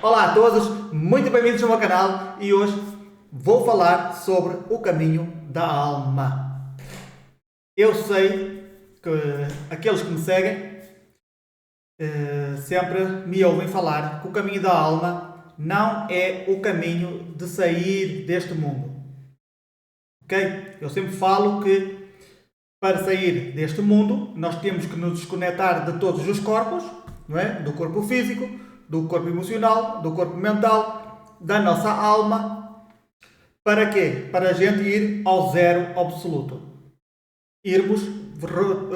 Olá a todos, muito bem-vindos ao meu canal e hoje vou falar sobre o caminho da alma. Eu sei que aqueles que me seguem sempre me ouvem falar que o caminho da alma não é o caminho de sair deste mundo. Ok? Eu sempre falo que para sair deste mundo nós temos que nos desconectar de todos os corpos, não é? Do corpo físico, do corpo emocional, do corpo mental, da nossa alma. Para quê? Para a gente ir ao zero absoluto. Irmos,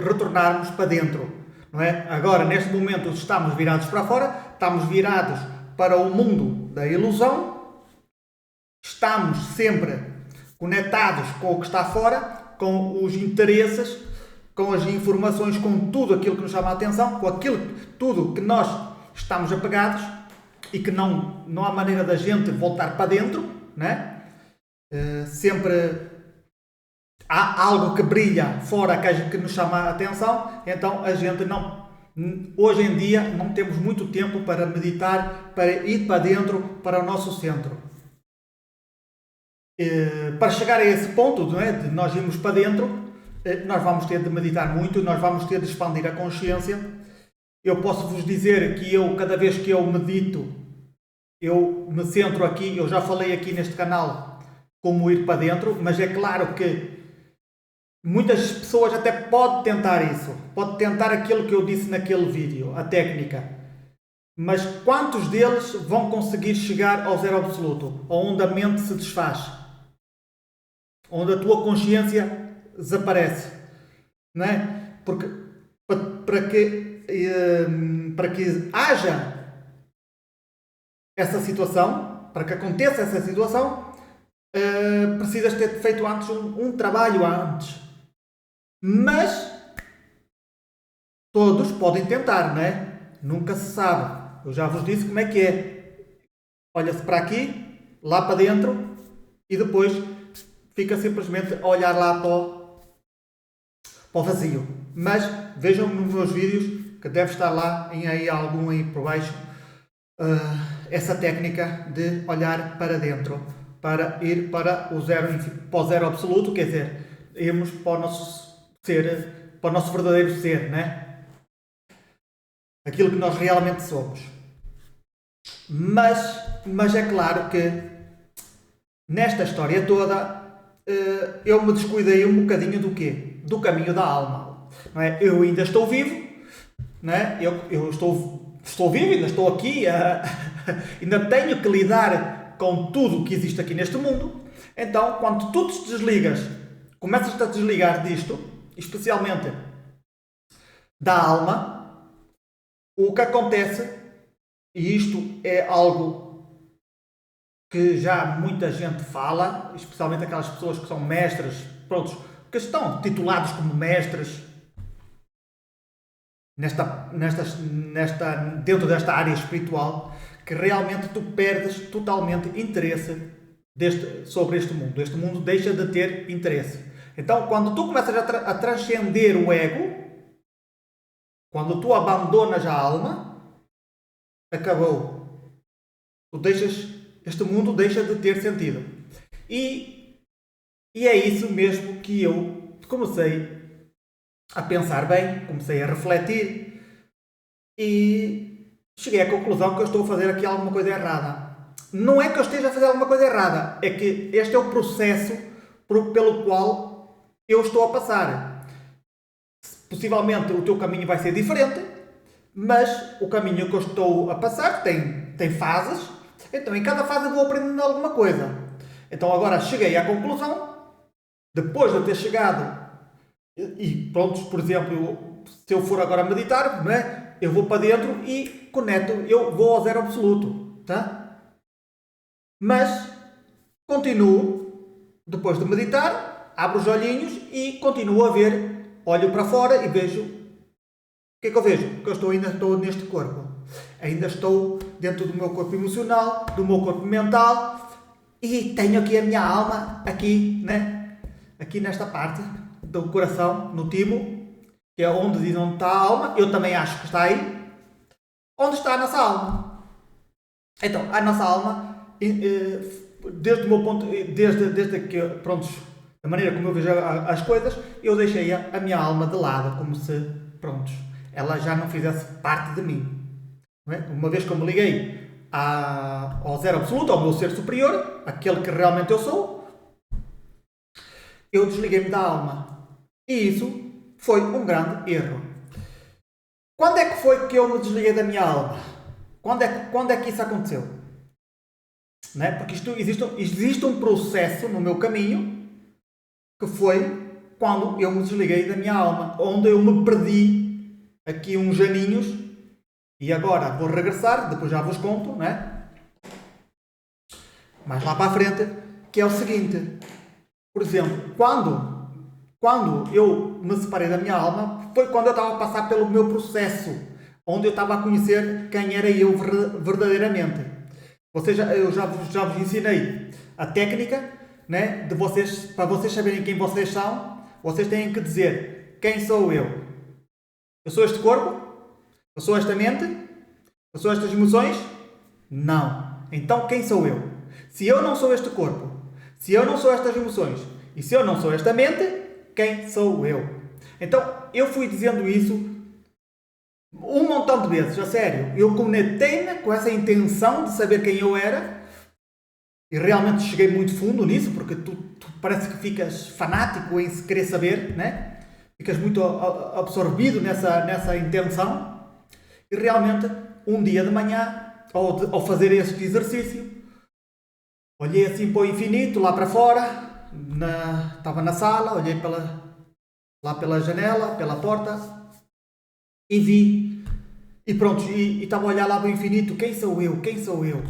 retornarmos para dentro. Não é? Agora, neste momento, estamos virados para fora, estamos virados para o mundo da ilusão, estamos sempre conectados com o que está fora, com os interesses, com as informações, com tudo aquilo que nos chama a atenção, com aquilo, tudo que nós estamos apegados e que não há maneira da gente voltar para dentro, né? Sempre há algo que brilha fora que nos chama a atenção, então a gente não, hoje em dia não temos muito tempo para meditar, para ir para dentro, para o nosso centro. Para chegar a esse ponto, não é, de nós irmos para dentro, nós vamos ter de meditar muito, nós vamos ter de expandir a consciência. Eu posso vos dizer que cada vez que eu medito, eu me centro aqui, eu já falei aqui neste canal como ir para dentro, mas é claro que muitas pessoas até podem tentar isso, pode tentar aquilo que eu disse naquele vídeo, a técnica. Mas quantos deles vão conseguir chegar ao zero absoluto, onde a mente se desfaz? Onde a tua consciência desaparece, não é? Porque para que haja essa situação, para que aconteça essa situação, precisas ter feito antes um trabalho antes. Mas todos podem tentar, não é? Nunca se sabe. Eu já vos disse como é que é. Olha-se para aqui, lá para dentro e depois fica simplesmente a olhar lá para o vazio. Mas vejam nos meus vídeos que deve estar lá em algum aí por baixo essa técnica de olhar para dentro, para ir para o zero absoluto, quer dizer, irmos para o nosso ser, para o nosso verdadeiro ser, né? Aquilo que nós realmente somos. Mas é claro que nesta história toda eu me descuidei um bocadinho do quê? Do caminho da alma. Não é? Eu ainda estou vivo, não é? Eu estou vivo, ainda estou aqui, ainda tenho que lidar com tudo o que existe aqui neste mundo. Então, quando tu te desligas, começas a desligar disto, especialmente da alma, o que acontece, e isto é algo que já muita gente fala, especialmente aquelas pessoas que são mestres, prontos, que estão titulados como mestres dentro desta área espiritual, que realmente tu perdes totalmente interesse sobre este mundo. Este mundo deixa de ter interesse. Então, quando tu começas a transcender o ego, quando tu abandonas a alma, acabou. Este mundo deixa de ter sentido. E é isso mesmo que eu comecei a pensar bem, comecei a refletir e cheguei à conclusão que eu estou a fazer aqui alguma coisa errada. Não é que eu esteja a fazer alguma coisa errada, é que este é o processo pelo qual eu estou a passar. Possivelmente o teu caminho vai ser diferente, mas o caminho que eu estou a passar tem fases, então em cada fase eu vou aprendendo alguma coisa. Então agora cheguei à conclusão, depois de eu ter chegado, e pronto, por exemplo, se eu for agora meditar, não é? Eu vou para dentro e conecto, eu vou ao zero absoluto, tá? Mas continuo, depois de meditar, abro os olhinhos e continuo a ver, olho para fora e vejo. O que é que eu vejo? Que eu ainda estou neste corpo. Ainda estou dentro do meu corpo emocional, do meu corpo mental e tenho aqui a minha alma, aqui, né? Aqui nesta parte do coração, no timo, que é onde diz onde está a alma. Eu também acho que está aí. Onde está a nossa alma? Então, a nossa alma, desde o meu ponto, desde que, pronto, a maneira como eu vejo as coisas, eu deixei a minha alma de lado, como se, pronto, ela já não fizesse parte de mim. Não é? Uma vez que eu me liguei ao zero absoluto, ao meu ser superior, aquele que realmente eu sou, eu desliguei-me da alma. E isso foi um grande erro. Quando é que foi que eu me desliguei da minha alma? Quando é que isso aconteceu? Não é? Porque existe um processo no meu caminho que foi quando eu me desliguei da minha alma, onde eu me perdi aqui uns aninhos e agora vou regressar, depois já vos conto, não é? Mas lá para a frente, que é o seguinte, por exemplo, quando eu me separei da minha alma, foi quando eu estava a passar pelo meu processo, onde eu estava a conhecer quem era eu verdadeiramente. Eu já vos ensinei a técnica, né, para vocês saberem quem vocês são, vocês têm que dizer: quem sou eu? Eu sou este corpo? Eu sou esta mente? Eu sou estas emoções? Não. Então quem sou eu? Se eu não sou este corpo, se eu não sou estas emoções e se eu não sou esta mente, quem sou eu? Então eu fui dizendo isso um montão de vezes, a sério. Eu conectei-me com essa intenção de saber quem eu era e realmente cheguei muito fundo nisso, porque tu parece que ficas fanático em querer saber, né? Ficas muito absorvido nessa intenção e realmente um dia de manhã, ao fazer este exercício, olhei assim para o infinito, lá para fora, estava na sala, olhei lá pela janela, pela porta e vi. E pronto, e estava a olhar lá para o infinito, quem sou eu? Quem sou eu?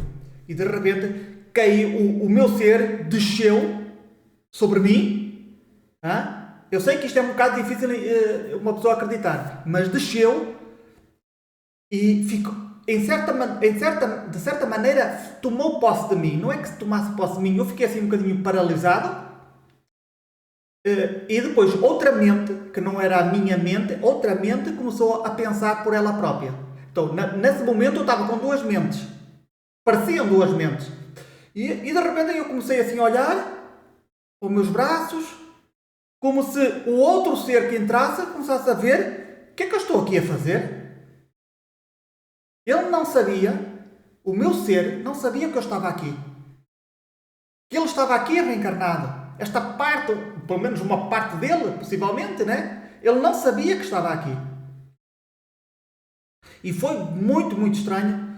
E de repente caiu, o meu ser desceu sobre mim. Eu sei que isto é um bocado difícil uma pessoa acreditar, mas desceu e ficou, de certa maneira tomou posse de mim. Não é que se tomasse posse de mim, eu fiquei assim um bocadinho paralisado. E depois outra mente, que não era a minha mente, outra mente começou a pensar por ela própria. Então, nesse momento eu estava com duas mentes. Pareciam duas mentes. E de repente eu comecei assim a olhar para os meus braços, como se o outro ser que entrasse começasse a ver o que é que eu estou aqui a fazer. Ele não sabia, o meu ser não sabia que eu estava aqui. Que ele estava aqui reencarnado. Esta parte, pelo menos uma parte dele, possivelmente, né? Ele não sabia que estava aqui. E foi muito, muito estranho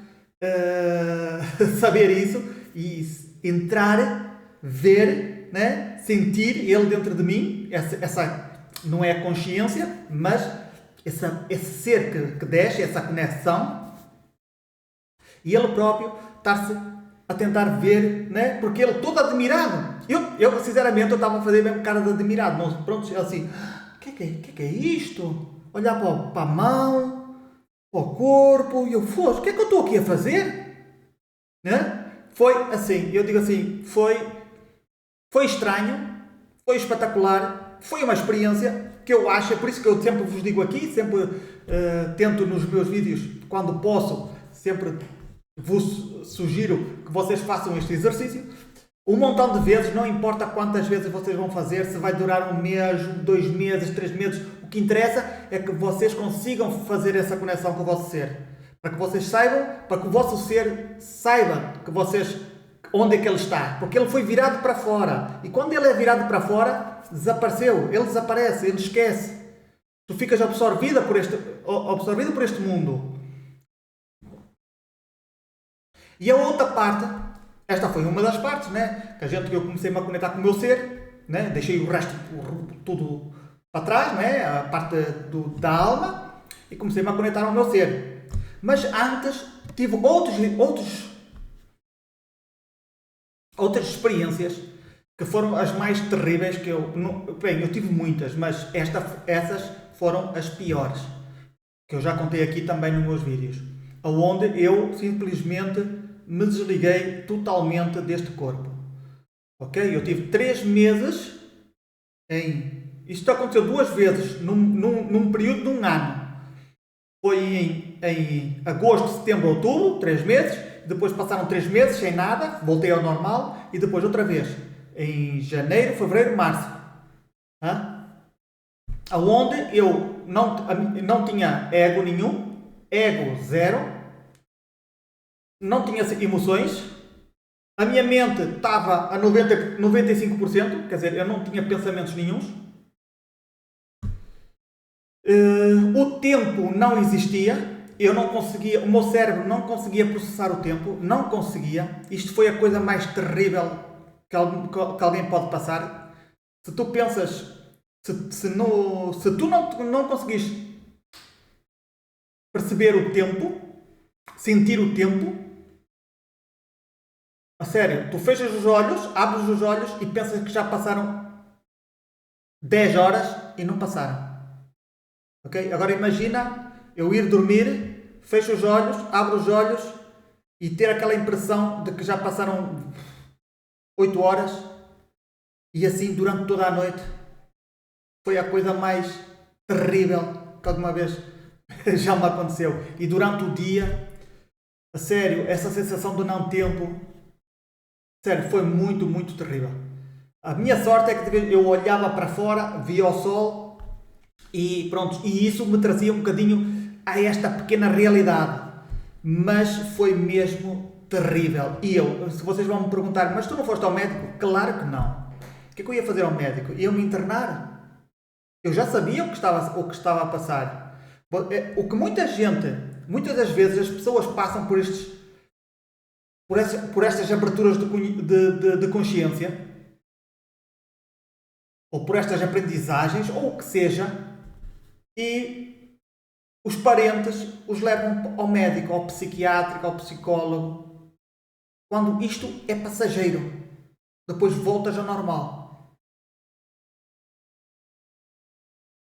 saber isso e entrar, ver, né? Sentir ele dentro de mim. Essa não é a consciência, mas esse ser que desce, essa conexão. E ele próprio estar-se a tentar ver, né? Porque ele todo admirado. Eu sinceramente, eu estava a fazer mesmo cara de admirado. Não, pronto, assim, o que é isto? Olhar para a mão, para o corpo, e eu, o que é que eu estou aqui a fazer? Né? Foi assim, eu digo assim, foi estranho, foi espetacular, foi uma experiência que eu acho, é por isso que eu sempre vos digo aqui, sempre tento nos meus vídeos, quando posso, sempre vos sugiro que vocês façam este exercício um montão de vezes, não importa quantas vezes vocês vão fazer, se vai durar 1 mês, 2 meses, 3 meses, o que interessa é que vocês consigam fazer essa conexão com o vosso ser. Para que vocês saibam, para que o vosso ser saiba que onde é que ele está. Porque ele foi virado para fora. E quando ele é virado para fora, desapareceu. Ele desaparece, ele esquece. Tu ficas absorvido por este mundo. E a outra parte, esta foi uma das partes, né? Que eu comecei a conectar com o meu ser, né? Deixei o resto tudo para trás, né? A parte da alma, e comecei a conectar ao meu ser. Mas antes tive outras experiências que foram as mais terríveis que eu tive muitas, mas essas foram as piores, que eu já contei aqui também nos meus vídeos, onde eu simplesmente me desliguei totalmente deste corpo. Ok? Eu tive 3 meses isto aconteceu 2 vezes num período de 1 ano. Foi em agosto, setembro, outubro, 3 meses. depois passaram 3 meses sem nada, voltei ao normal e depois outra vez em janeiro, fevereiro, março. Hã? Aonde eu não tinha ego nenhum, ego zero, não tinha emoções, a minha mente estava a 95%, quer dizer, eu não tinha pensamentos nenhuns. O tempo não existia, eu não conseguia, o meu cérebro não conseguia processar o tempo, não conseguia. Isto foi a coisa mais terrível que alguém pode passar. Se tu pensas, se tu não conseguis perceber o tempo, sentir o tempo, a sério, tu fechas os olhos, abres os olhos e pensas que já passaram 10 horas e não passaram. Ok? Agora imagina eu ir dormir, fecho os olhos, abro os olhos e ter aquela impressão de que já passaram 8 horas e assim durante toda a noite. Foi a coisa mais terrível que alguma vez já me aconteceu. E durante o dia, a sério, essa sensação de não tempo, sério, foi muito, muito terrível. A minha sorte é que eu olhava para fora, via o sol e pronto, e isso me trazia um bocadinho a esta pequena realidade. Mas foi mesmo terrível. E eu, se vocês vão me perguntar, mas tu não foste ao médico? Claro que não. O que é que eu ia fazer ao médico? Ia me internar? Eu já sabia o que estava a passar. O que muitas das vezes as pessoas passam por estas aberturas de consciência, ou por estas aprendizagens, ou o que seja, e os parentes os levam ao médico, ao psiquiátrico, ao psicólogo, quando isto é passageiro. Depois voltas ao normal.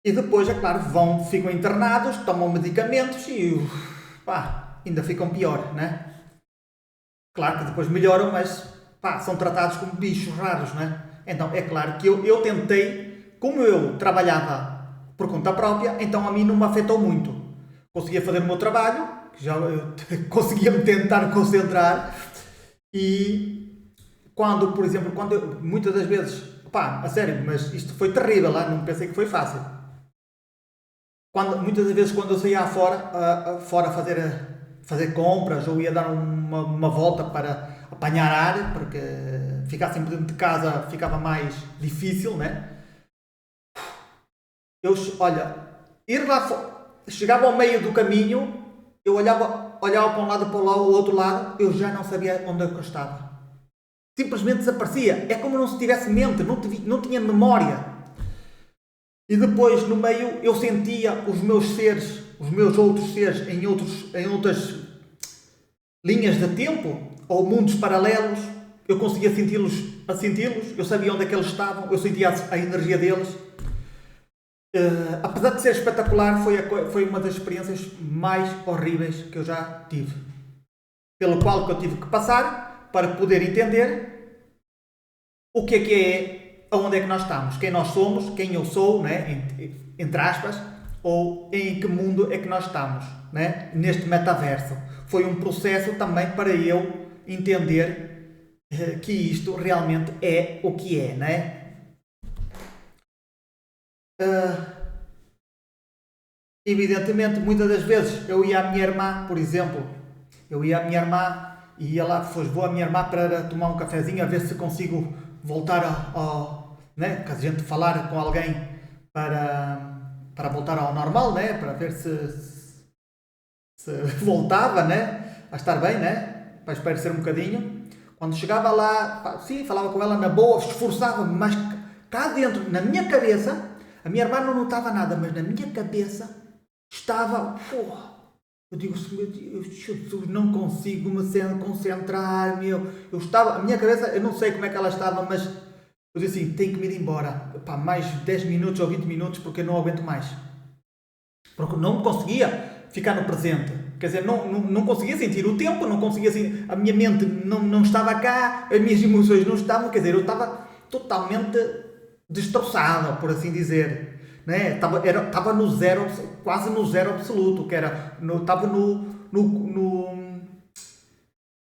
E depois, é claro, ficam internados, tomam medicamentos e pá, ainda ficam pior, né? Claro que depois melhoram, mas pá, são tratados como bichos raros, né? Então é claro que eu tentei, como eu trabalhava por conta própria, então a mim não me afetou muito. Conseguia fazer o meu trabalho, já eu conseguia me tentar concentrar e por exemplo, muitas das vezes, pá, a sério, mas isto foi terrível, não pensei que foi fácil. Muitas das vezes quando eu saía fora fazer compras ou ia dar uma volta para apanhar ar, porque ficar sempre dentro de casa ficava mais difícil, né? Olha, ir lá chegava ao meio do caminho, eu olhava para um lado e para o outro lado, eu já não sabia onde eu estava. Simplesmente desaparecia. É como não se tivesse mente, não tinha memória. E depois, no meio, eu sentia os meus outros seres em outras linhas de tempo, ou mundos paralelos. Eu conseguia senti-los, eu sabia onde é que eles estavam, eu sentia a energia deles. Apesar de ser espetacular, foi uma das experiências mais horríveis que eu já tive. Pelo qual que eu tive que passar para poder entender o que é aonde é que nós estamos, quem nós somos, quem eu sou, né? Entre aspas, ou em que mundo é que nós estamos, né? Neste metaverso. Foi um processo também para eu entender que isto realmente é o que é, né? Evidentemente, muitas das vezes eu ia à minha irmã, por exemplo, e ia lá, vou à minha irmã para tomar um cafezinho, a ver se consigo voltar né? Caso a gente falar com alguém para voltar ao normal, né? Para ver se voltava, né? A estar bem, né? Para espairecer um bocadinho. Quando chegava lá, sim, falava com ela na boa, esforçava-me, mas cá dentro, na minha cabeça, a minha irmã não notava nada, mas na minha cabeça estava, eu digo, meu Deus, Jesus, não consigo me concentrar, meu. A minha cabeça, eu não sei como é que ela estava, mas eu disse assim, tenho que me ir embora. Pá, mais 10 minutos ou 20 minutos porque eu não aguento mais. Porque não conseguia ficar no presente. Quer dizer, não conseguia sentir o tempo, não conseguia sentir, a minha mente não estava cá, as minhas emoções não estavam, quer dizer, eu estava totalmente destroçado, por assim dizer. Né? Estava no zero, quase no zero absoluto, que era, estava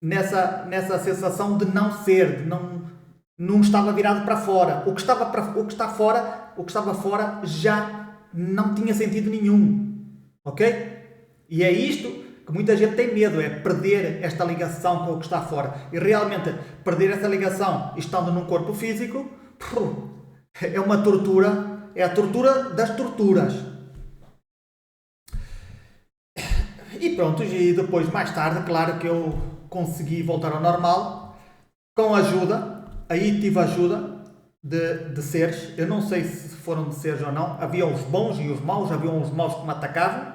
nessa sensação de não ser, de não estava virado para fora. O que estava fora já não tinha sentido nenhum. Ok? E é isto que muita gente tem medo, é perder esta ligação com o que está fora. E realmente, perder essa ligação estando num corpo físico, é uma tortura, é a tortura das torturas. E pronto, e depois, mais tarde, claro que eu consegui voltar ao normal, com ajuda, aí tive ajuda de seres, eu não sei se foram de seres ou não, havia os bons e os maus, havia os maus que me atacavam,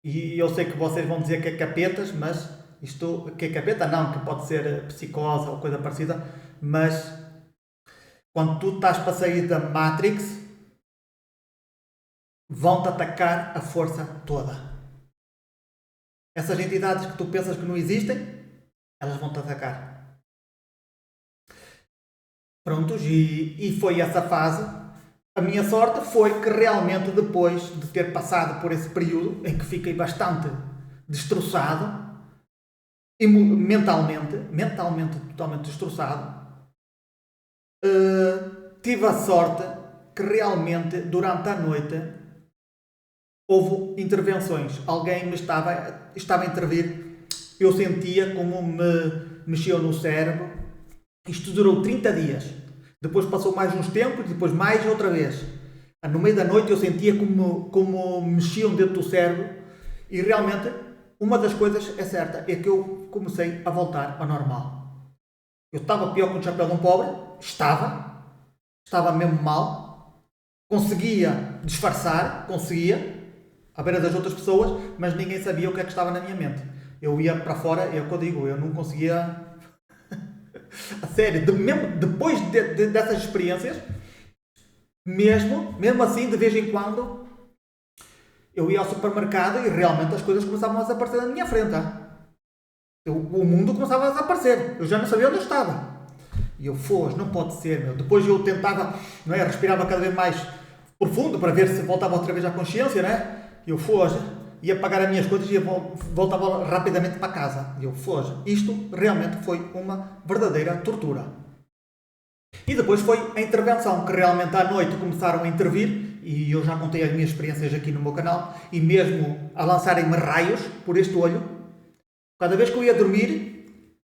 e eu sei que vocês vão dizer que é capetas, mas isto, que é capeta não, que pode ser psicose ou coisa parecida, mas quando tu estás para sair da Matrix, vão-te atacar a força toda. Essas entidades que tu pensas que não existem, elas vão-te atacar. Prontos, e foi essa fase. A minha sorte foi que realmente depois de ter passado por esse período em que fiquei bastante destroçado, e mentalmente totalmente destroçado, tive a sorte que realmente durante a noite houve intervenções. Alguém me estava a intervir. Eu sentia como me mexiam no cérebro. Isto durou 30 dias. Depois passou mais uns tempos, depois mais outra vez. No meio da noite eu sentia como mexiam dentro do cérebro. E realmente, uma das coisas é certa, é que eu comecei a voltar ao normal. Eu estava pior que o chapéu de um pobre. Estava mesmo mal. Conseguia disfarçar, à beira das outras pessoas, mas ninguém sabia o que é que estava na minha mente. Eu ia para fora, é o que eu digo, eu não conseguia... A sério, mesmo depois dessas experiências, mesmo assim, de vez em quando, eu ia ao supermercado e realmente as coisas começavam a desaparecer na minha frente. O mundo começava a desaparecer. Eu já não sabia onde eu estava. E eu, não pode ser, meu. Depois eu tentava, não é? Respirava cada vez mais profundo para ver se voltava outra vez à consciência, não é? E eu, ia pagar as minhas coisas e voltava rapidamente para casa. E eu, isto realmente foi uma verdadeira tortura. E depois foi a intervenção, que realmente à noite começaram a intervir, e eu já contei as minhas experiências aqui no meu canal, e mesmo a lançarem-me raios por este olho. Cada vez que eu ia dormir,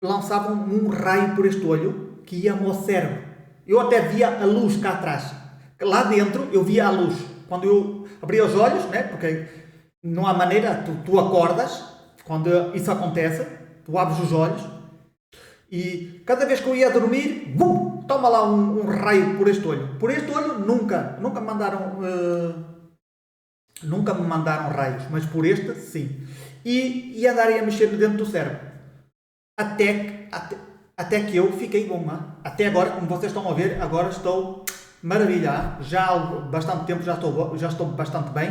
lançavam-me um raio por este olho, que ia-me ao cérebro. Eu até via a luz cá atrás. Lá dentro eu via a luz. Quando eu abria os olhos, né? Porque não há maneira, tu acordas, quando isso acontece, tu abres os olhos, e cada vez que eu ia dormir, bum, toma lá um raio por este olho. Por este olho nunca me mandaram raios, mas por este sim. E andarem a mexer dentro do cérebro. Até que eu fiquei bom. Até agora, como vocês estão a ver, agora estou maravilha. Já há bastante tempo já estou bastante bem.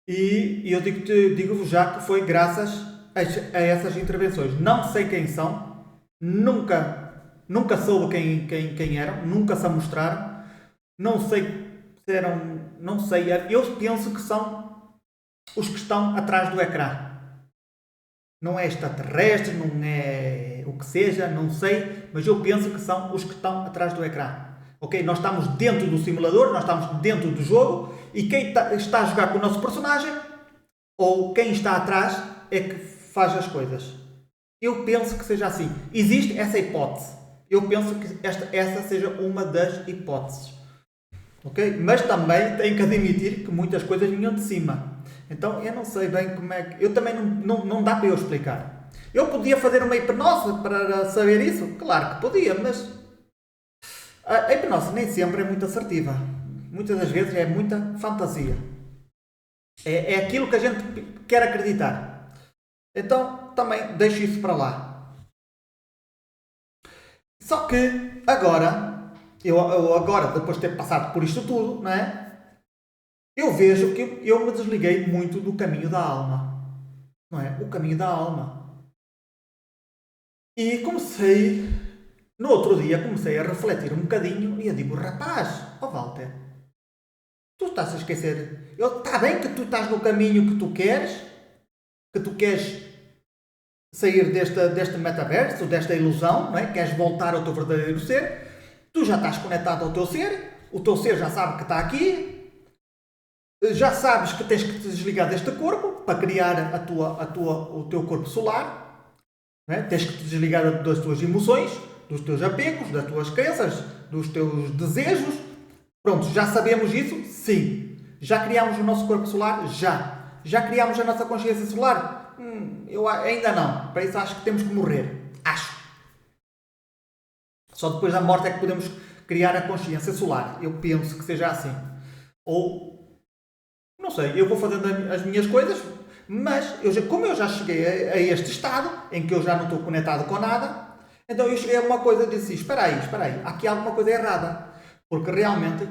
E eu digo-vos já que foi graças a essas intervenções. Não sei quem são. Nunca soube quem eram. Nunca se mostraram. Não sei se eram... Não sei. Eu penso que são os que estão atrás do ecrã. Não é extraterrestre, não é o que seja, não sei, mas eu penso que são os que estão atrás do ecrã. Ok? Nós estamos dentro do simulador, nós estamos dentro do jogo, e quem está a jogar com o nosso personagem, ou quem está atrás, é que faz as coisas. Eu penso que seja assim. Existe essa hipótese. Eu penso que essa seja uma das hipóteses. Ok? Mas também tenho que admitir que muitas coisas vinham de cima. Então eu não sei bem como é que... Eu também não dá para eu explicar. Eu podia fazer uma hipnose para saber isso? Claro que podia, mas... A hipnose nem sempre é muito assertiva. Muitas das vezes é muita fantasia. É aquilo que a gente quer acreditar. Então também deixo isso para lá. Só que agora, eu agora, depois de ter passado por isto tudo, não é? Eu vejo que eu me desliguei muito do caminho da alma. Não é? O caminho da alma. E no outro dia, comecei a refletir um bocadinho e eu digo, rapaz, Walter, tu estás a esquecer. Está bem que tu estás no caminho que tu queres sair deste metaverso, desta ilusão, não é? Queres voltar ao teu verdadeiro ser, tu já estás conectado ao teu ser, o teu ser já sabe que está aqui, já sabes que tens que te desligar deste corpo para criar o teu corpo solar, não é? Tens que te desligar das tuas emoções, dos teus apegos, das tuas crenças, dos teus desejos. Pronto, já sabemos isso? Sim. Já criámos o nosso corpo solar? Já. Já criámos a nossa consciência solar? Eu ainda não. Para isso acho que temos que morrer. Acho. Só depois da morte é que podemos criar a consciência solar. Eu penso que seja assim. Ou, não sei, eu vou fazendo as minhas coisas, mas como eu já cheguei a este estado, em que eu já não estou conectado com nada, então eu cheguei a uma coisa e disse, espera aí, aqui há alguma coisa errada. Porque realmente,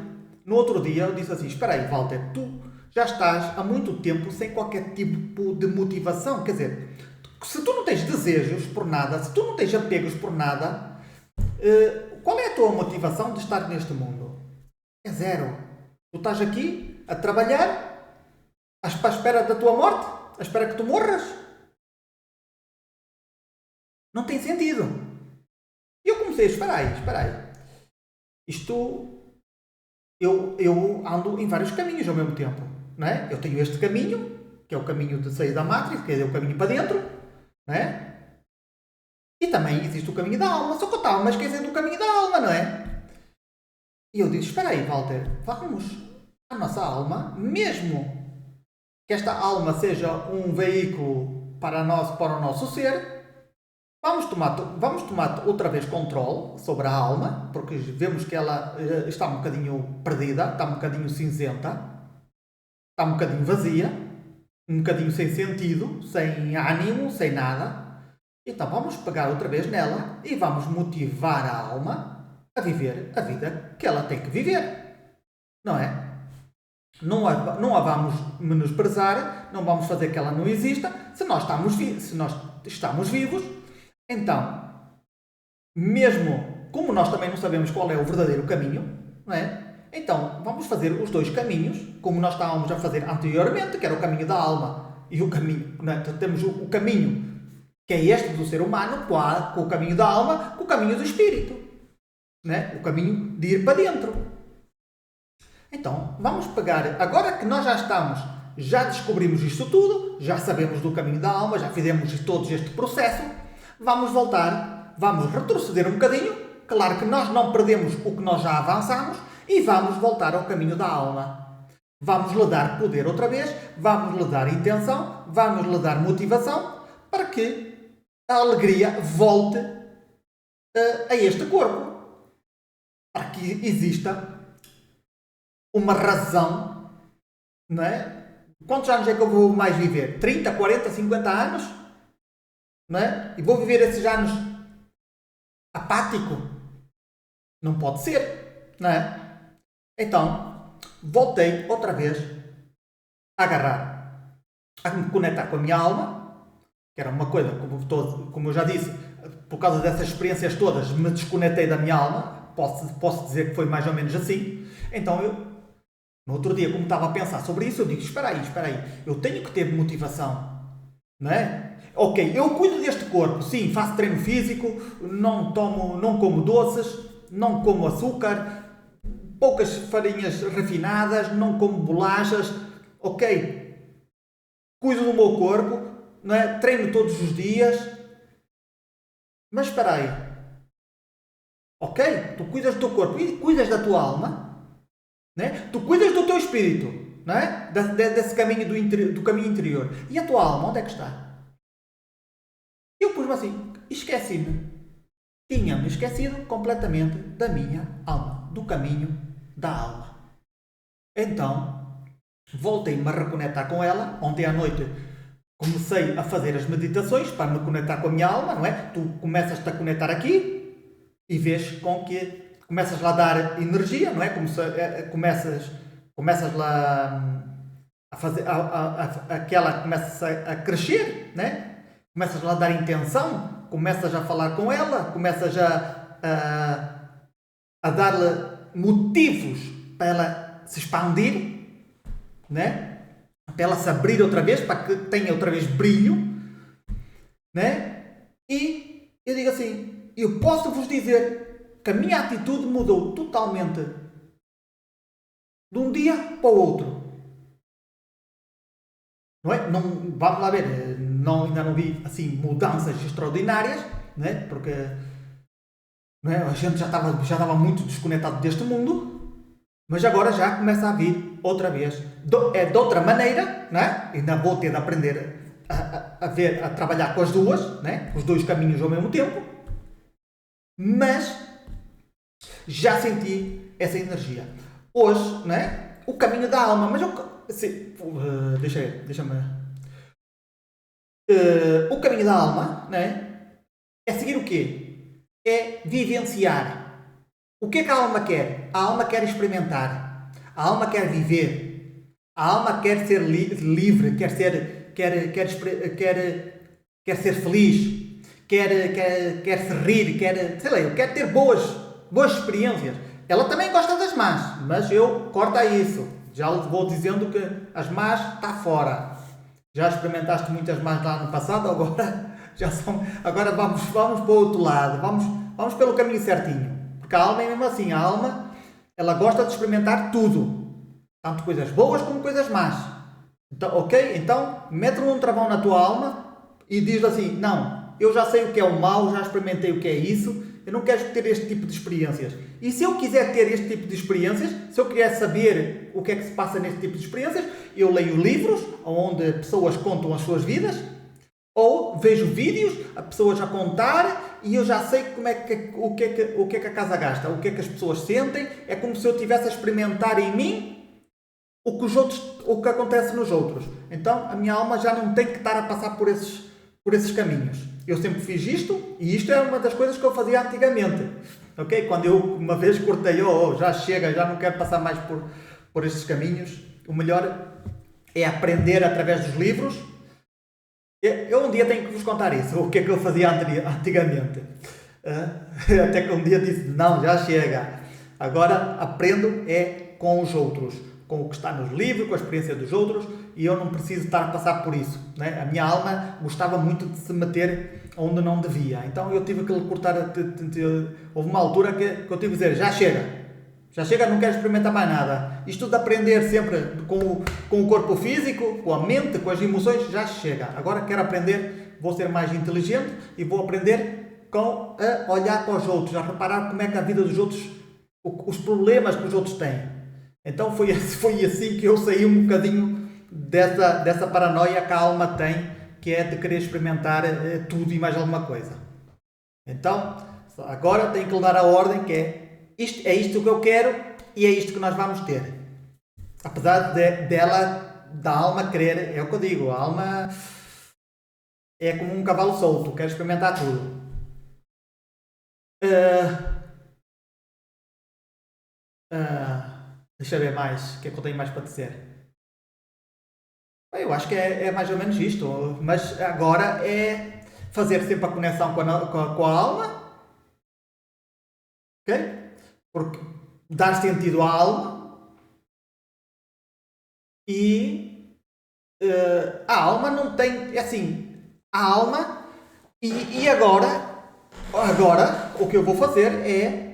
no outro dia, eu disse assim, espera aí, Walter, tu já estás há muito tempo sem qualquer tipo de motivação. Quer dizer, se tu não tens desejos por nada, se tu não tens apegos por nada, qual é a tua motivação de estar neste mundo? É zero. Tu estás aqui a trabalhar, à espera da tua morte, à espera que tu morras. Não tem sentido. E eu comecei, espera aí. Eu ando em vários caminhos ao mesmo tempo, não é? Eu tenho este caminho, que é o caminho de sair da Matrix, que é o caminho para dentro, não é? E também existe o caminho da alma, só que eu estava a esquecer do caminho da alma, não é? E eu disse, espera aí, Walter, vamos à nossa alma, mesmo que esta alma seja um veículo para o nosso ser, vamos tomar outra vez controle sobre a alma, porque vemos que ela está um bocadinho perdida, está um bocadinho cinzenta, está um bocadinho vazia, um bocadinho sem sentido, sem ânimo, sem nada. Então vamos pegar outra vez nela e vamos motivar a alma a viver a vida que ela tem que viver. Não é? Não a vamos menosprezar, não vamos fazer que ela não exista. Se nós estamos vivos, então, mesmo como nós também não sabemos qual é o verdadeiro caminho, não é? Então, vamos fazer os dois caminhos, como nós estávamos a fazer anteriormente, que era o caminho da alma e o caminho, não é? Então, temos o caminho que é este do ser humano, com o caminho da alma, com o caminho do espírito, não é? O caminho de ir para dentro. Então, vamos pegar, agora que nós já descobrimos isto tudo, já sabemos do caminho da alma, já fizemos todo este processo, vamos voltar, vamos retroceder um bocadinho, claro que nós não perdemos o que nós já avançamos, e vamos voltar ao caminho da alma. Vamos lhe dar poder outra vez, vamos lhe dar intenção, vamos lhe dar motivação, para que a alegria volte a este corpo. Para que exista uma razão, não é? Quantos anos é que eu vou mais viver? 30, 40, 50 anos? Não é? E vou viver esses anos apático? Não pode ser, não é? Então, voltei outra vez a agarrar, a me conectar com a minha alma, que era uma coisa, como eu já disse, por causa dessas experiências todas, me desconectei da minha alma, posso dizer que foi mais ou menos assim. Então, no outro dia, como estava a pensar sobre isso, eu digo, espera aí, eu tenho que ter motivação, não é? Ok, eu cuido deste corpo, sim, faço treino físico, não como doces, não como açúcar, poucas farinhas refinadas, não como bolachas, ok, cuido do meu corpo, não é? Treino todos os dias, mas espera aí, ok, tu cuidas do teu corpo e cuidas da tua alma, né? Tu cuidas do teu espírito, não é? Desse caminho do caminho interior, e a tua alma, onde é que está? Eu pus-me assim, esqueci-me, tinha-me esquecido completamente da minha alma, do caminho da alma. Então, voltei-me a reconectar com ela. Ontem à noite comecei a fazer as meditações para me conectar com a minha alma, não é? Tu começas-te a conectar aqui e vês com que começas lá a dar energia, não é? Começas lá a fazer, aquela começa a crescer, né? Começas lá a dar intenção, começas a falar com ela, começas a dar-lhe motivos para ela se expandir, né? Para ela se abrir outra vez, para que tenha outra vez brilho, né? E eu digo assim, eu posso vos dizer que a minha atitude mudou totalmente de um dia para o outro. Não é? Não, vamos lá ver, não, ainda não vi assim mudanças extraordinárias, não é? Porque não é? A gente já estava muito desconectado deste mundo, mas agora já começa a vir outra vez. É de outra maneira, não é? Ainda vou ter de aprender a trabalhar com as duas, não é? Os dois caminhos ao mesmo tempo, mas já senti essa energia. Hoje, não é? O caminho da alma, mas deixa-me. O caminho da alma, não é seguir o quê? É vivenciar. O que é que a alma quer? A alma quer experimentar. A alma quer viver. A alma quer ser livre, quer ser feliz, quer se rir, quer ter boas experiências. Ela também gosta das más, mas eu corto a isso. Já vou dizendo que as más está fora. Já experimentaste muitas más lá no passado, agora vamos para o outro lado, vamos pelo caminho certinho. Porque a alma é mesmo assim, a alma ela gosta de experimentar tudo, tanto coisas boas como coisas más. Então, ok? Então, mete um travão na tua alma e diz assim, não, eu já sei o que é o mal, já experimentei o que é isso, eu não quero ter este tipo de experiências. E se eu quiser ter este tipo de experiências, se eu quiser saber o que é que se passa neste tipo de experiências, eu leio livros onde pessoas contam as suas vidas, ou vejo vídeos a pessoas a contar e eu já sei o que é que a casa gasta, o que é que as pessoas sentem. É como se eu estivesse a experimentar em mim o que acontece nos outros. Então a minha alma já não tem que estar a passar por esses caminhos. Eu sempre fiz isto e isto é uma das coisas que eu fazia antigamente. Ok? Quando eu uma vez cortei, já chega, já não quero passar mais por estes caminhos. O melhor é aprender através dos livros. Eu um dia tenho que vos contar isso, o que é que eu fazia antigamente. Até que um dia disse, não, já chega. Agora aprendo com os outros, com o que está nos livros, com a experiência dos outros, e eu não preciso estar a passar por isso. Né? A minha alma gostava muito de se meter onde não devia. Então eu tive que lhe cortar. Houve uma altura que eu tive que dizer, já chega, não quero experimentar mais nada. Isto de aprender sempre com o corpo físico, com a mente, com as emoções, já chega. Agora quero aprender, vou ser mais inteligente e vou aprender a olhar para os outros, a reparar como é que a vida dos outros, os problemas que os outros têm. Então foi assim que eu saí um bocadinho dessa paranoia que a alma tem, que é de querer experimentar tudo e mais alguma coisa. Então, agora tenho que lhe dar a ordem que é isto que eu quero e é isto que nós vamos ter. Apesar da alma querer, é o que eu digo, a alma é como um cavalo solto, quer experimentar tudo. Deixa eu ver mais, o que é que eu tenho mais para dizer? Eu acho que é mais ou menos isto, mas agora é fazer sempre a conexão com a alma, ok? Porque dar sentido à alma e a alma não tem, é assim, a alma e agora o que eu vou fazer é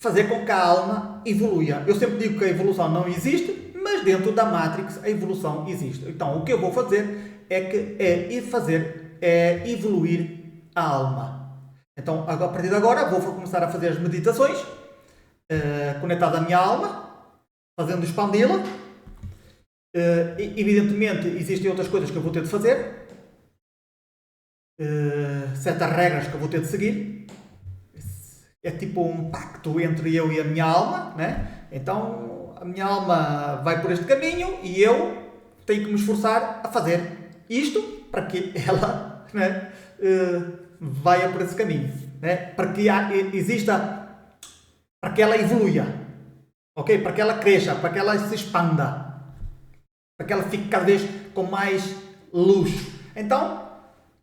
fazer com que a alma evolua. Eu sempre digo que a evolução não existe, mas dentro da Matrix a evolução existe. Então o que eu vou fazer é evoluir a alma. Então a partir de agora vou começar a fazer as meditações conectado à minha alma, fazendo expandi-la. Evidentemente existem outras coisas que eu vou ter de fazer, certas regras que eu vou ter de seguir. É tipo um pacto entre eu e a minha alma, né? Então a minha alma vai por este caminho e eu tenho que me esforçar a fazer isto para que ela, né, vá por esse caminho, né? Para que exista, para que ela evolua, ok? Para que ela cresça, para que ela se expanda, para que ela fique cada vez com mais luz. Então,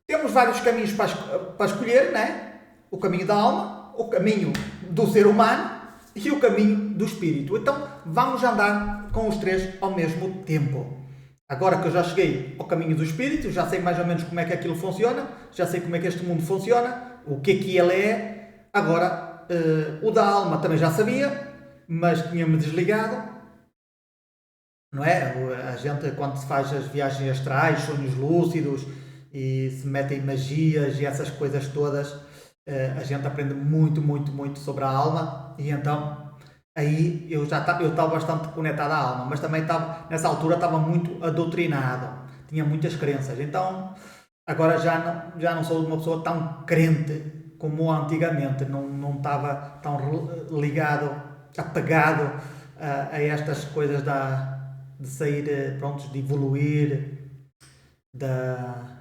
temos vários caminhos para escolher, né? O caminho da alma, o caminho do ser humano e o caminho do espírito. Então, vamos andar com os três ao mesmo tempo. Agora que eu já cheguei ao caminho do espírito, já sei mais ou menos como é que aquilo funciona, já sei como é que este mundo funciona, o que é que ele é. Agora, o da alma também já sabia, mas tinha-me desligado, não é? A gente, quando se faz as viagens astrais, sonhos lúcidos e se mete em magias e essas coisas todas, a gente aprende muito, muito, muito sobre a alma e então aí eu estava bastante conectado à alma, mas também estava, nessa altura estava muito adoctrinado, tinha muitas crenças, então agora já não sou uma pessoa tão crente como antigamente, não estava tão ligado, apegado a estas coisas de sair, prontos, de evoluir, da,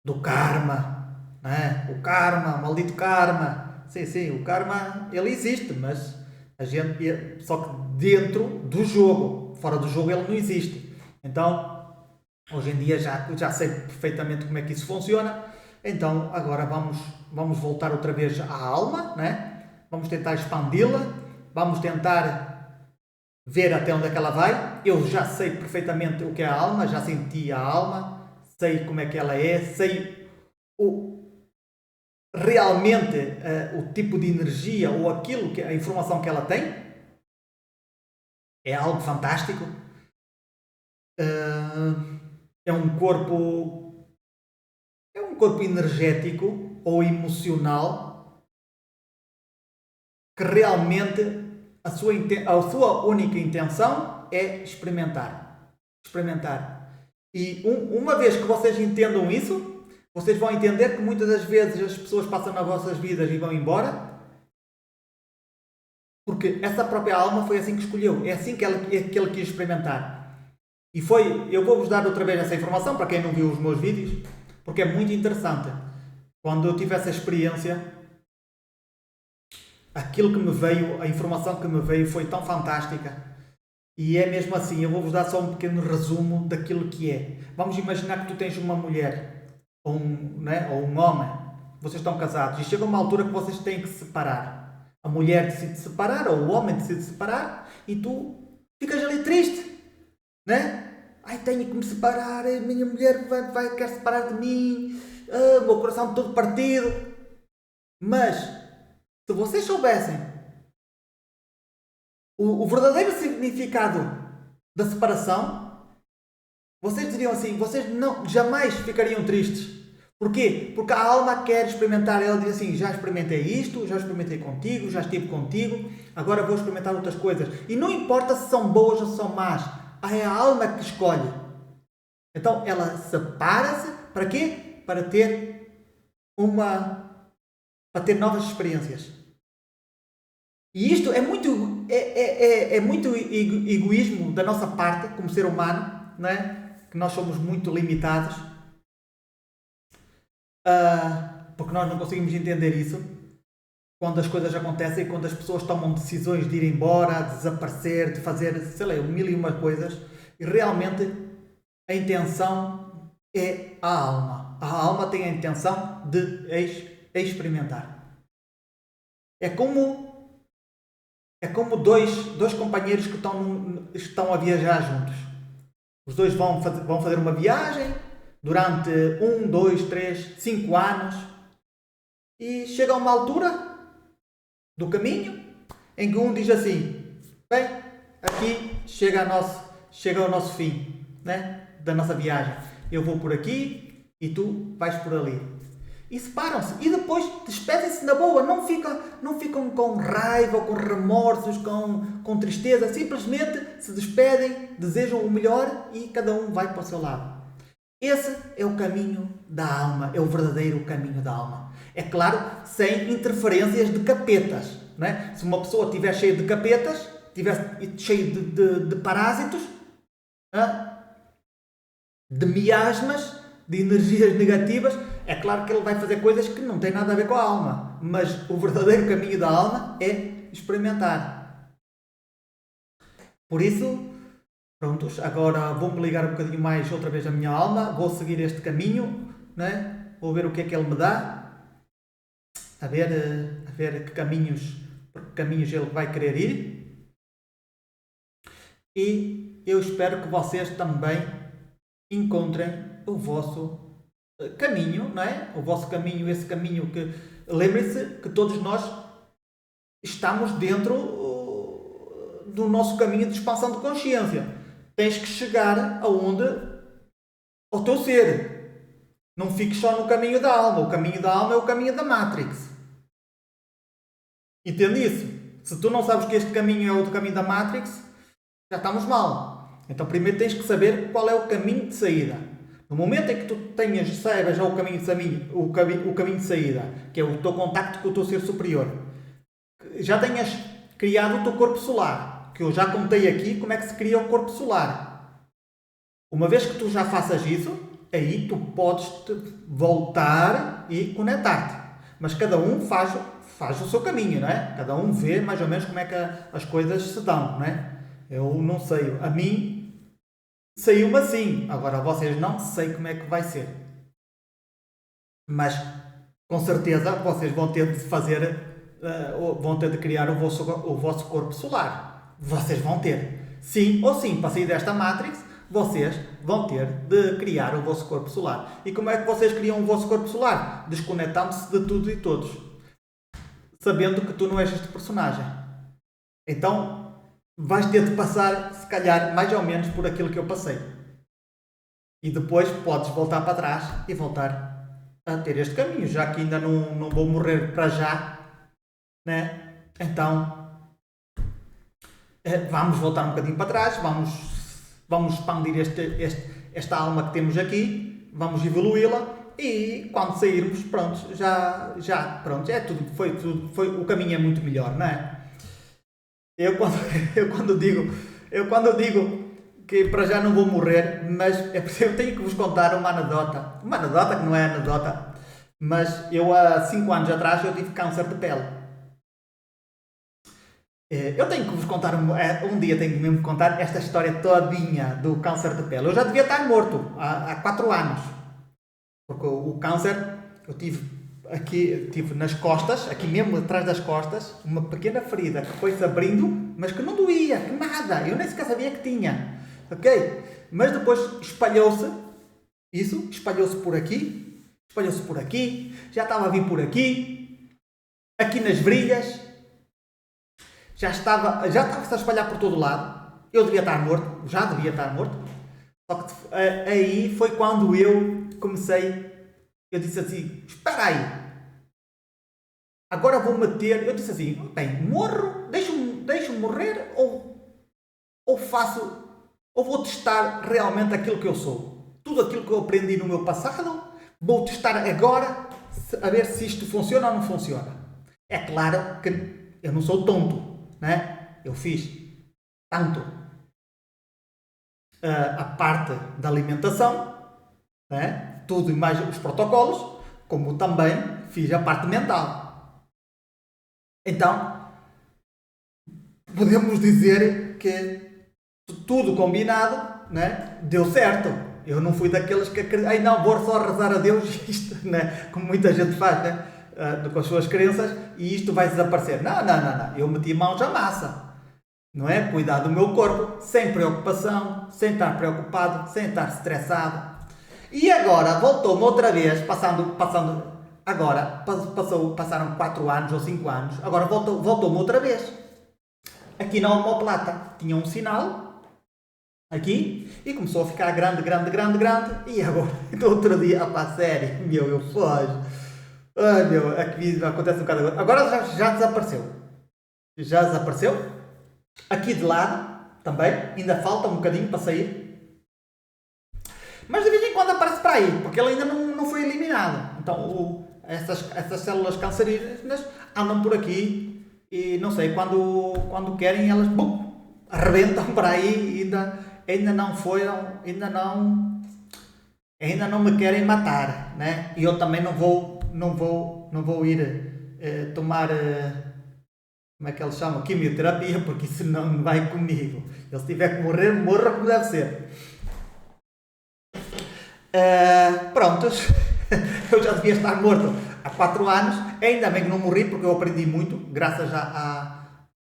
do karma, não é? O karma, maldito karma. Sim, sim, o karma, ele existe, mas a gente, só que dentro do jogo, fora do jogo ele não existe. Então, hoje em dia já sei perfeitamente como é que isso funciona. Então, agora vamos voltar outra vez à alma, né? Vamos tentar expandi-la, vamos tentar ver até onde é que ela vai. Eu já sei perfeitamente o que é a alma, já senti a alma, sei como é que ela é, sei realmente o tipo de energia ou aquilo que a informação que ela tem. É algo fantástico. É um corpo energético ou emocional que realmente a sua única intenção é experimentar. Experimentar. E uma vez que vocês entendam isso, vocês vão entender que muitas das vezes as pessoas passam nas vossas vidas e vão embora, porque essa própria alma foi assim que escolheu, é assim que ele quis experimentar. E foi, eu vou-vos dar outra vez essa informação para quem não viu os meus vídeos, porque é muito interessante. Quando eu tive essa experiência, aquilo que me veio, a informação que me veio foi tão fantástica. E é mesmo assim, eu vou-vos dar só um pequeno resumo daquilo que é. Vamos imaginar que tu tens uma mulher, ou um homem, vocês estão casados, e chega uma altura que vocês têm que se separar. A mulher decide separar, ou o homem decide separar, e tu ficas ali triste, né? Ai, tenho que me separar, a minha mulher quer separar de mim, o meu coração todo partido. Mas, se vocês soubessem o verdadeiro significado da separação, vocês diriam assim, vocês não, jamais ficariam tristes. Porquê? Porque a alma quer experimentar. Ela diz assim, já experimentei isto, já experimentei contigo, já estive contigo, agora vou experimentar outras coisas. E não importa se são boas ou se são más, é a alma que escolhe. Então ela separa-se para quê? Para ter novas experiências. E isto é muito egoísmo da nossa parte, como ser humano, não é? Que nós somos muito limitados, porque nós não conseguimos entender isso. Quando as coisas acontecem, quando as pessoas tomam decisões de ir embora, de desaparecer, de fazer, sei lá, mil e uma coisas, e realmente a intenção é a alma. A alma tem a intenção de experimentar. É como dois companheiros que estão a viajar juntos. Os dois vão fazer uma viagem durante 1, 2, 3, 5 anos e chega a uma altura do caminho em que um diz assim: bem, aqui chega o nosso fim, né, da nossa viagem. Eu vou por aqui e tu vais por ali. E separam-se. E depois despedem-se na boa. Não ficam com raiva, com remorsos, com tristeza. Simplesmente se despedem, desejam o melhor e cada um vai para o seu lado. Esse é o caminho da alma. É o verdadeiro caminho da alma. É claro, sem interferências de capetas. Não é? Se uma pessoa estiver cheia de capetas, estiver cheia de parásitos, de miasmas, de energias negativas, é claro que ele vai fazer coisas que não têm nada a ver com a alma. Mas o verdadeiro caminho da alma é experimentar. Por isso, prontos, agora vou-me ligar um bocadinho mais outra vez à minha alma, vou seguir este caminho, né? Vou ver o que é que ele me dá, a ver que caminhos ele vai querer ir. E eu espero que vocês também encontrem o vosso caminho, não é? O vosso caminho, esse caminho que... Lembrem-se que todos nós estamos dentro do nosso caminho de expansão de consciência. Tens que chegar aonde... ao teu ser. Não fiques só no caminho da alma. O caminho da alma é o caminho da Matrix. Entende isso? Se tu não sabes que este caminho é o do caminho da Matrix, já estamos mal. Então primeiro tens que saber qual é o caminho de saída. No momento em que tu saibas já o caminho de saída, que é o teu contacto com o teu ser superior, já tenhas criado o teu corpo solar, que eu já contei aqui como é que se cria o corpo solar. Uma vez que tu já faças isso, aí tu podes voltar e conectar-te. Mas cada um faz o seu caminho, não é? Cada um vê mais ou menos como é que as coisas se dão, não é? Eu não sei. A mim saiu-me assim. Agora vocês não sei como é que vai ser. Mas com certeza vocês vão ter de fazer, vão ter de criar o vosso corpo solar. Vocês vão ter. Sim ou sim, para sair desta Matrix, vocês vão ter de criar o vosso corpo solar. E como é que vocês criam o vosso corpo solar? Desconectando-se de tudo e todos. Sabendo que tu não és este personagem. Então, vais ter de passar, se calhar, mais ou menos por aquilo que eu passei. E depois podes voltar para trás e voltar a ter este caminho, já que ainda não vou morrer para já, né? Então, vamos voltar um bocadinho para trás, vamos expandir esta alma que temos aqui, vamos evoluí-la e quando sairmos, pronto, pronto, o caminho é muito melhor, não é? Eu quando digo que para já não vou morrer, mas eu tenho que vos contar uma anedota que não é anedota, mas eu há 5 anos atrás eu tive câncer de pele. Eu tenho que vos contar, um dia tenho que mesmo contar esta história todinha do câncer de pele. Eu já devia estar morto há 4 anos, porque o câncer eu tive nas costas, aqui mesmo atrás das costas, uma pequena ferida que foi-se abrindo, mas que não doía, que nada, eu nem sequer sabia que tinha, ok? Mas depois espalhou-se por aqui, já estava a vir por aqui nas virilhas, já estava-se a espalhar por todo lado, eu devia estar morto, só que aí foi quando eu comecei. Eu disse assim, espera aí, agora vou meter, eu disse assim, bem, morro, deixo-me morrer ou vou testar realmente aquilo que eu sou. Tudo aquilo que eu aprendi no meu passado, vou testar agora, a ver se isto funciona ou não funciona. É claro que eu não sou tonto, né? Eu fiz tanto a parte da alimentação, né? Tudo e mais os protocolos, como também fiz a parte mental. Então, podemos dizer que tudo combinado, né, deu certo. Eu não fui daqueles que acreditam, não, vou só rezar a Deus, isto, né, como muita gente faz, né, com as suas crenças, e isto vai desaparecer. Não. Eu meti mãos à massa. Não é? Cuidar do meu corpo, sem preocupação, sem estar preocupado, sem estar estressado. E agora voltou-me outra vez, passaram 4 anos ou 5 anos, agora voltou-me outra vez. Aqui na omoplata tinha um sinal, aqui, e começou a ficar grande, e agora, no outro dia, sério, eu foge. Aqui acontece um bocado agora. Já desapareceu. Aqui de lado, também, ainda falta um bocadinho para sair. Mas de vez em quando aparece para aí, porque ele ainda não foi eliminado. Então, essas células cancerígenas andam por aqui e não sei, quando querem elas arrebentam para aí e ainda não me querem matar, né? E eu também não vou ir tomar, como é que eles chamam? Quimioterapia, porque isso não vai comigo. Eu, se tiver que morrer, morra como deve ser. Prontos, eu já devia estar morto há 4 anos, ainda bem que não morri, porque eu aprendi muito, graças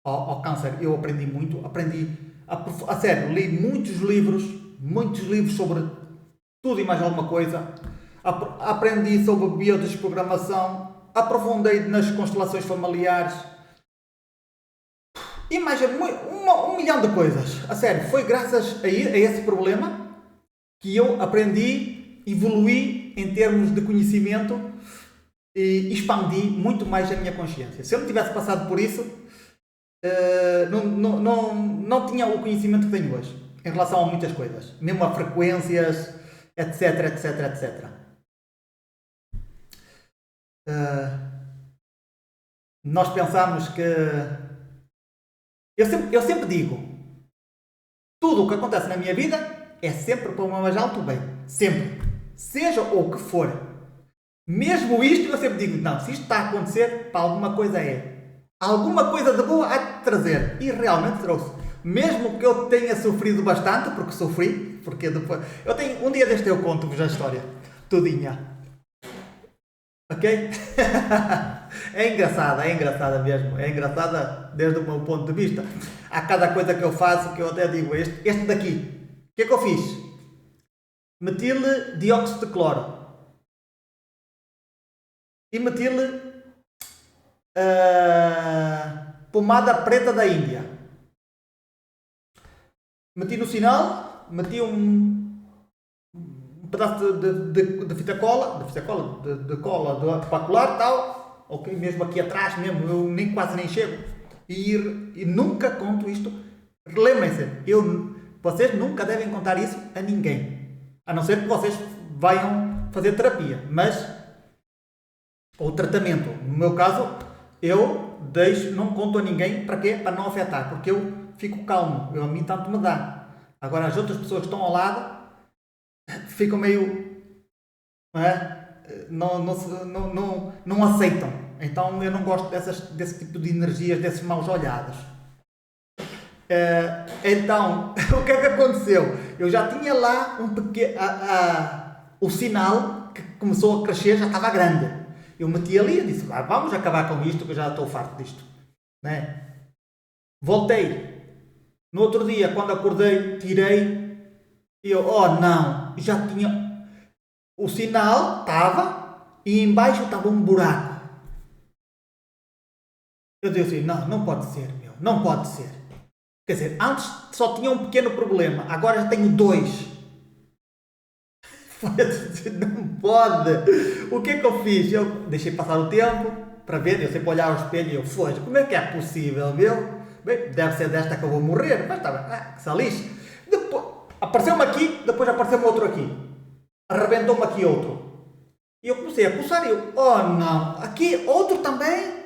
ao câncer, eu aprendi muito, a sério, li muitos livros sobre tudo e mais alguma coisa. Aprendi sobre biodesprogramação, aprofundei nas constelações familiares e mais um milhão de coisas. A sério, foi graças a esse problema que eu aprendi, evoluí em termos de conhecimento e expandi muito mais a minha consciência. Se eu não tivesse passado por isso, não tinha o conhecimento que tenho hoje em relação a muitas coisas, mesmo a frequências, etc, etc, etc. Nós pensamos que... Eu sempre digo, tudo o que acontece na minha vida é sempre para o meu mais alto bem. Sempre. Seja o que for. Mesmo isto, eu sempre digo, não, se isto está a acontecer, para alguma coisa é. Alguma coisa de boa há de trazer. E realmente trouxe. Mesmo que eu tenha sofrido bastante, porque sofri, porque depois... Um dia deste eu conto-vos a história. Tudinha. Ok? É engraçada mesmo. É engraçada desde o meu ponto de vista. Há cada coisa que eu faço que eu até digo, este daqui. O que é que eu fiz? Metil dióxido de cloro. E metil pomada preta da Índia. Meti no sinal, meti um pedaço de fita cola, de cola para colar, tal, ok, mesmo aqui atrás mesmo, eu quase nem chego, e nunca conto isto. Lembrem-se, vocês nunca devem contar isso a ninguém, a não ser que vocês venham fazer terapia, ou tratamento. No meu caso, eu não conto a ninguém. Para quê? Para não afetar, porque eu fico calmo, a mim tanto me dá. Agora as outras pessoas que estão ao lado ficam meio, não aceitam. Então eu não gosto desse tipo de energias, desses maus olhados. Então, o que é que aconteceu? Eu já tinha lá o sinal que começou a crescer, já estava grande. Eu meti ali e disse, vamos acabar com isto, que eu já estou farto disto. Né? Voltei. No outro dia, quando acordei, tirei. E eu, não, já tinha... O sinal estava e embaixo estava um buraco. Eu disse assim, não pode ser, meu, não pode ser. Quer dizer, antes só tinha um pequeno problema, agora já tenho 2. Não pode. O que é que eu fiz? Eu deixei passar o tempo para ver, eu sempre olhar ao espelho e eu, foge, como é que é possível, meu? Bem, deve ser desta que eu vou morrer, mas está bem, que se lixe. Depois, apareceu-me aqui, depois apareceu-me outro aqui. Arrebentou-me aqui outro. E eu comecei a coçar e eu, não, aqui outro também.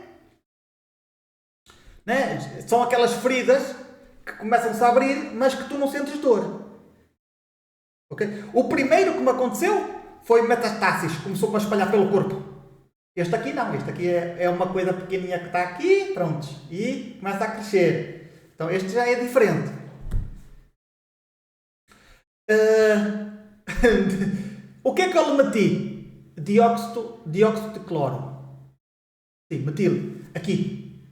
Né? São aquelas feridas que começam-se a abrir, mas que tu não sentes dor. Okay? O primeiro que me aconteceu foi metastásis, começou-me a espalhar pelo corpo. Este aqui não, este aqui é uma coisa pequenininha que está aqui, pronto, e começa a crescer. Então este já é diferente. O que é que eu lhe meti? Dióxido de cloro. Sim, meti-lhe aqui.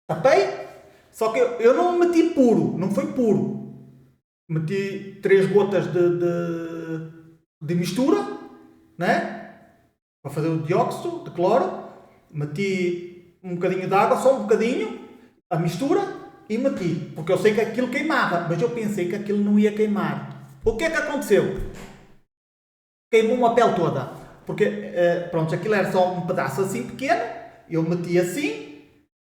Tapei, só que eu não meti puro, não foi puro. Meti 3 gotas de mistura, né? Para fazer o dióxido de cloro. Meti um bocadinho de água, só um bocadinho, a mistura, e meti. Porque eu sei que aquilo queimava, mas eu pensei que aquilo não ia queimar. O que é que aconteceu? Queimou a pele toda. Porque, pronto, aquilo era só um pedaço assim pequeno. Eu meti assim,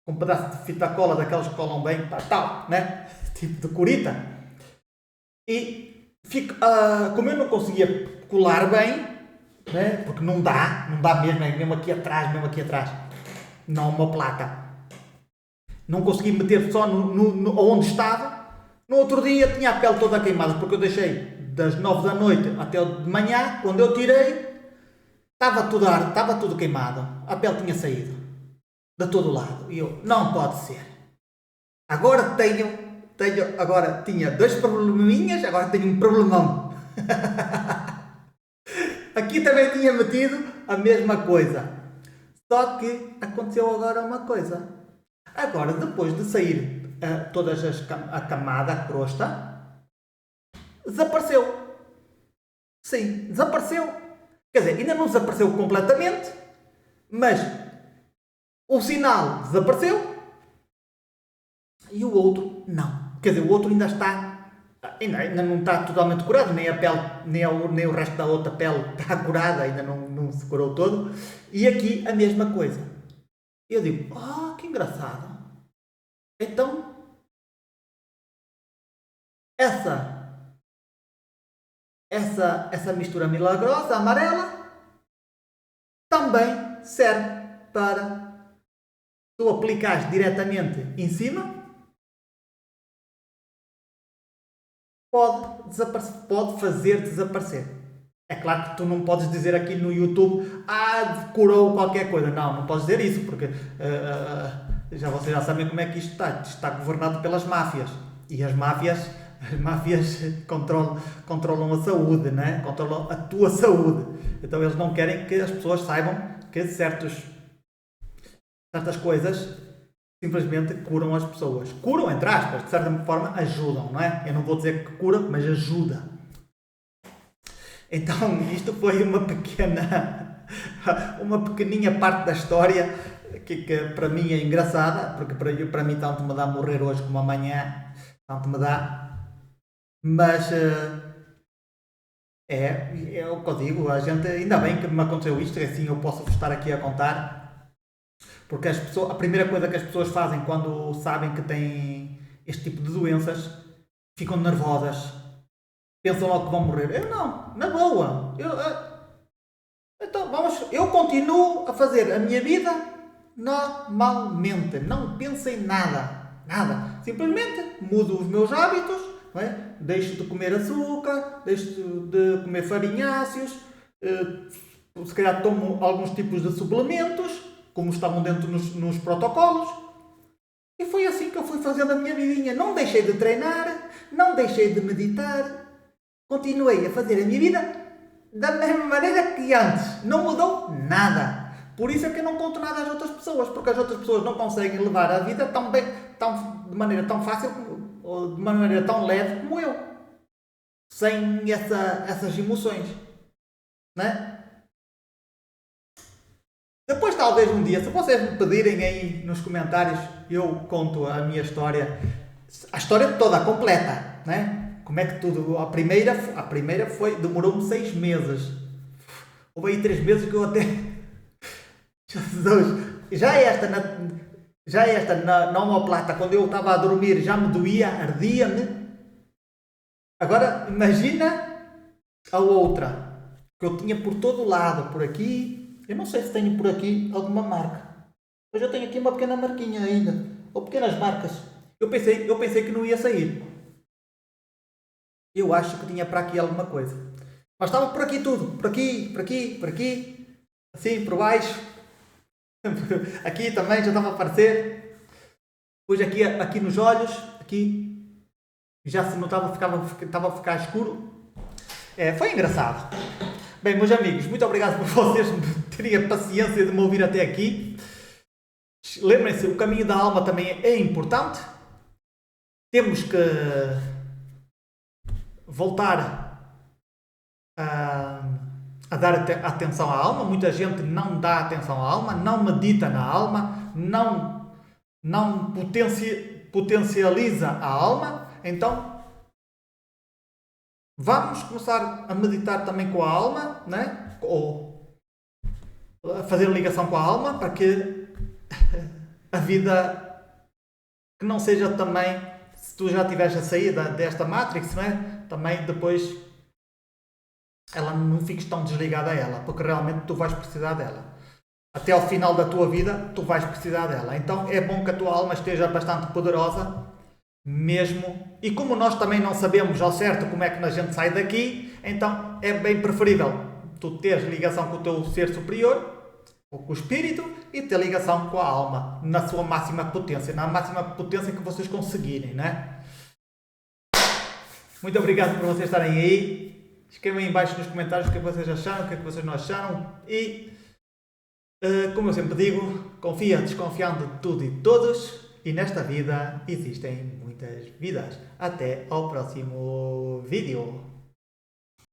um pedaço de fita cola, daquelas que colam bem, tal, né? Tipo de curita. E como eu não conseguia colar bem, né? Porque não dá mesmo, é mesmo aqui atrás, não uma placa. Não consegui meter só onde estava. No outro dia tinha a pele toda queimada, porque eu deixei das 9 da noite até de manhã. Quando eu tirei, estava tudo queimado. A pele tinha saído de todo lado. E eu, não pode ser. Agora tinha 2 probleminhas, agora tenho um problemão. Aqui também tinha metido a mesma coisa. Só que aconteceu agora uma coisa. Agora, depois de sair a camada, a crosta, desapareceu. Sim, desapareceu. Quer dizer, ainda não desapareceu completamente, mas o sinal desapareceu e o outro não. Quer dizer, o outro ainda está, ainda não está totalmente curado, nem a pele, nem o resto da outra pele está curada, ainda não se curou todo. E aqui a mesma coisa. Eu digo, que engraçado. Então, essa mistura milagrosa amarela também serve para tu aplicares diretamente em cima, pode fazer desaparecer. É claro que tu não podes dizer aqui no YouTube, curou qualquer coisa. Não podes dizer isso, porque vocês já sabem como é que isto está. Isto está governado pelas máfias. E as máfias controlam a saúde, né? Controlam a tua saúde. Então eles não querem que as pessoas saibam que certas coisas simplesmente curam as pessoas. Curam, entre aspas, de certa forma ajudam, não é? Eu não vou dizer que cura, mas ajuda. Então isto foi uma pequeninha parte da história que para mim é engraçada, porque para mim tanto me dá morrer hoje como amanhã, tanto me dá. Mas é o que eu digo, a gente, ainda bem que me aconteceu isto, assim eu posso estar aqui a contar, porque a primeira coisa que as pessoas fazem quando sabem que têm este tipo de doenças, ficam nervosas, pensam logo que vão morrer. Eu não, na boa, então eu continuo a fazer a minha vida normalmente, não penso em nada, simplesmente mudo os meus hábitos. Não é? Deixo de comer açúcar, deixo de comer farinháceos, se calhar tomo alguns tipos de suplementos, como estavam dentro nos protocolos. E foi assim que eu fui fazendo a minha vidinha. Não deixei de treinar, não deixei de meditar, continuei a fazer a minha vida da mesma maneira que antes. Não mudou nada. Por isso é que eu não conto nada às outras pessoas, porque as outras pessoas não conseguem levar a vida de maneira tão fácil ou de maneira tão leve como eu, sem essas emoções, né? Depois talvez um dia, se vocês me pedirem aí nos comentários, eu conto a minha história, a história toda completa, né? Como é que tudo, a primeira demorou-me 6 meses, houve aí 3 meses que eu até, Jesus, já esta na omoplata, quando eu estava a dormir, já me doía, ardia-me. Agora, imagina a outra, que eu tinha por todo lado, por aqui. Eu não sei se tenho por aqui alguma marca. Mas eu tenho aqui uma pequena marquinha ainda. Ou pequenas marcas. Eu pensei que não ia sair. Eu acho que tinha para aqui alguma coisa. Mas estava por aqui tudo. Por aqui. Assim, por baixo. Aqui também já estava a aparecer. Depois aqui nos olhos, aqui já se notava, estava a ficar escuro. Foi engraçado. Bem, meus amigos, muito obrigado por vocês terem a paciência de me ouvir até aqui. Lembrem-se, o caminho da alma também é importante. Temos que voltar a dar atenção à alma. Muita gente não dá atenção à alma, não medita na alma, não potencializa a alma. Então, vamos começar a meditar também com a alma, né? Ou a fazer ligação com a alma, para que a vida que não seja também, se tu já estiveres a sair desta Matrix, né? Também depois ela não fiques tão desligada a ela, porque realmente tu vais precisar dela. Até ao final da tua vida, tu vais precisar dela. Então é bom que a tua alma esteja bastante poderosa, mesmo. E como nós também não sabemos ao certo como é que a gente sai daqui, então é bem preferível tu teres ligação com o teu ser superior, ou com o espírito, e ter ligação com a alma, na sua máxima potência, na máxima potência que vocês conseguirem, né? Muito obrigado por vocês estarem aí. Escrevam aí em baixo nos comentários o que é que vocês acharam, o que é que vocês não acharam. E, como eu sempre digo, confia desconfiando de tudo e de todos. E nesta vida existem muitas vidas. Até ao próximo vídeo.